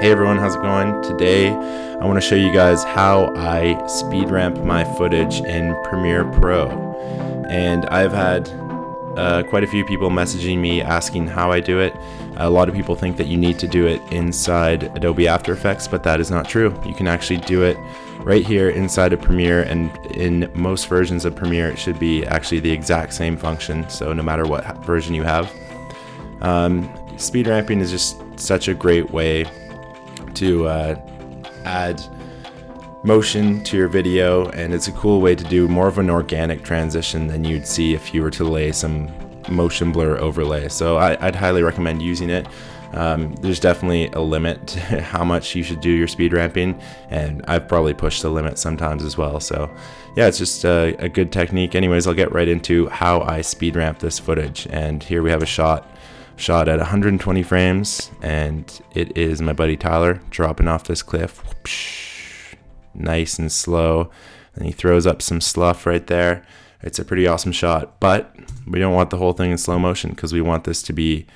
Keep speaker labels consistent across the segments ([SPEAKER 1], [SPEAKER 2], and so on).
[SPEAKER 1] Hey everyone, how's it going? Today I want to show you guys how I speed ramp my footage in Premiere Pro. And I've had quite a few people messaging me asking how I do it. A lot of people think that you need to do it inside Adobe After Effects, but that is not true. You can actually do it right here inside of Premiere, and in most versions of Premiere it should be actually the exact same function, so no matter what version you have. Speed ramping is just such a great way to add motion to your video, and it's a cool way to do more of an organic transition than you'd see if you were to lay some motion blur overlay. So I'd highly recommend using it. There's definitely a limit to how much you should do your speed ramping, and I've probably pushed the limit sometimes as well. So yeah, it's just a good technique. Anyways, I'll get right into how I speed ramp this footage. And here we have a shot at 120 frames, and it is my buddy Tyler dropping off this cliff. Whoopsh, nice and slow, and he throws up some slough right there. It's a pretty awesome shot, but we don't want the whole thing in slow motion because we want this to be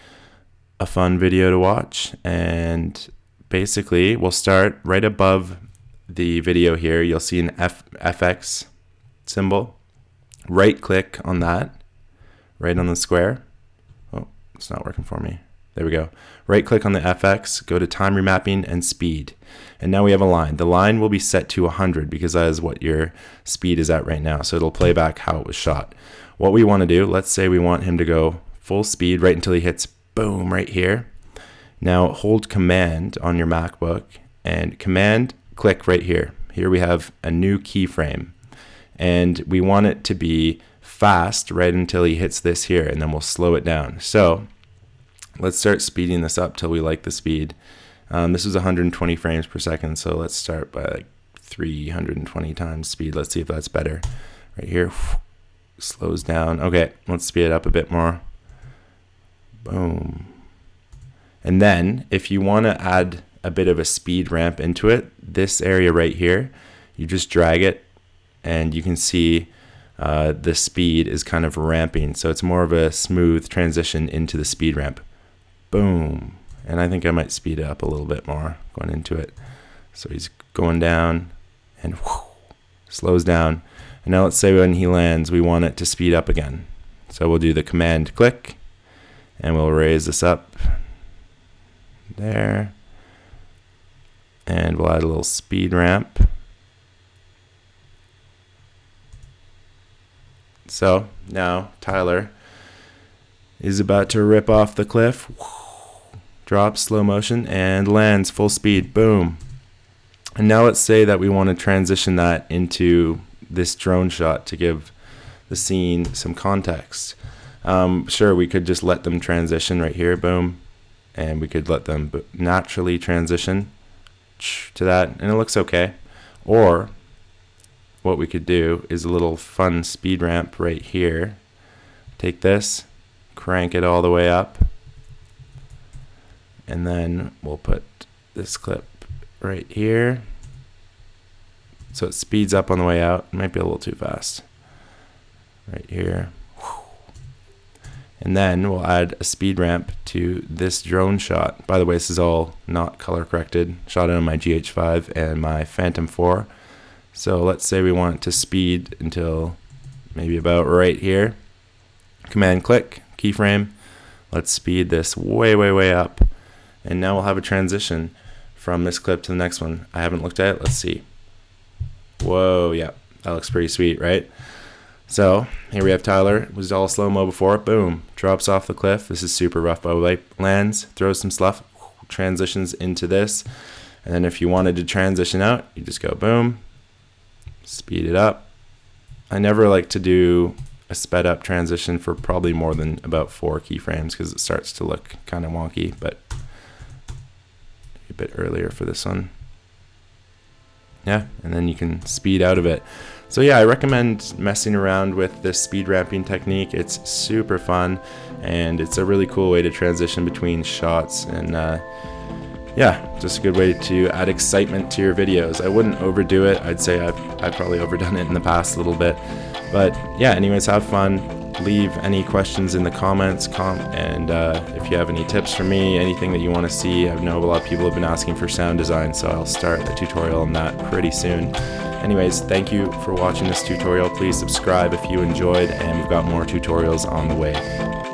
[SPEAKER 1] a fun video to watch. And basically we'll start right above the video here. You'll see an FX symbol. Right click on that, right on the square. Oh, it's not working for me. There we go. Right click on the FX, go to time remapping and speed. And now we have a line. The line will be set to 100 because that is what your speed is at right now. So it'll play back how it was shot. What we want to do, let's say we want him to go full speed right until he hits boom right here. Now hold command on your MacBook and command click right here. Here we have a new keyframe, and we want it to be fast right until he hits this here, and then we'll slow it down. So let's start speeding this up till we like the speed. This is 120 frames per second, so let's start by like 320 times speed. Let's see if that's better. Right here, slows down. Okay, let's speed it up a bit more. Boom. And then if you want to add a bit of a speed ramp into it, this area right here, you just drag it and you can see the speed is kind of ramping. So it's more of a smooth transition into the speed ramp. Boom. And I think I might speed it up a little bit more going into it. So he's going down and slows down. And now let's say when he lands, we want it to speed up again. So we'll do the command click, and we'll raise this up there. And we'll add a little speed ramp. So now Tyler is about to rip off the cliff. Drops slow motion and lands full speed. Boom. And now let's say that we want to transition that into this drone shot to give the scene some context. Sure, we could just let them transition right here. Boom. And we could let them naturally transition to that, and it looks okay. Or what we could do is a little fun speed ramp right here. Take this, crank it all the way up, and then we'll put this clip right here so it speeds up on the way out. It might be a little too fast. Right here. And then we'll add a speed ramp to this drone shot. By the way, this is all not color corrected. Shot it on my GH5 and my Phantom 4. So let's say we want it to speed until maybe about right here. Command click, keyframe. Let's speed this way, way, way up. And now we'll have a transition from this clip to the next one. I haven't looked at it. Let's see. Whoa, yeah, that looks pretty sweet, right? So here we have Tyler. It was all slow-mo before. Boom, drops off the cliff. This is super rough, by the way. Lands, throws some slough, transitions into this. And then if you wanted to transition out, you just go boom, speed it up. I never like to do a sped up transition for probably more than about 4 keyframes because it starts to look kind of wonky, but a bit earlier for this one. Yeah, and then you can speed out of it. So yeah, I recommend messing around with this speed ramping technique. It's super fun, and it's a really cool way to transition between shots, and yeah, just a good way to add excitement to your videos. I wouldn't overdo it. I'd say I've probably overdone it in the past a little bit, but yeah, anyways, have fun. leave any questions in the comments, and if you have any tips for me, anything that you want to see. I know a lot of people have been asking for sound design, so I'll start a tutorial on that pretty soon. Anyways, thank you for watching this tutorial. Please subscribe if you enjoyed, and we've got more tutorials on the way.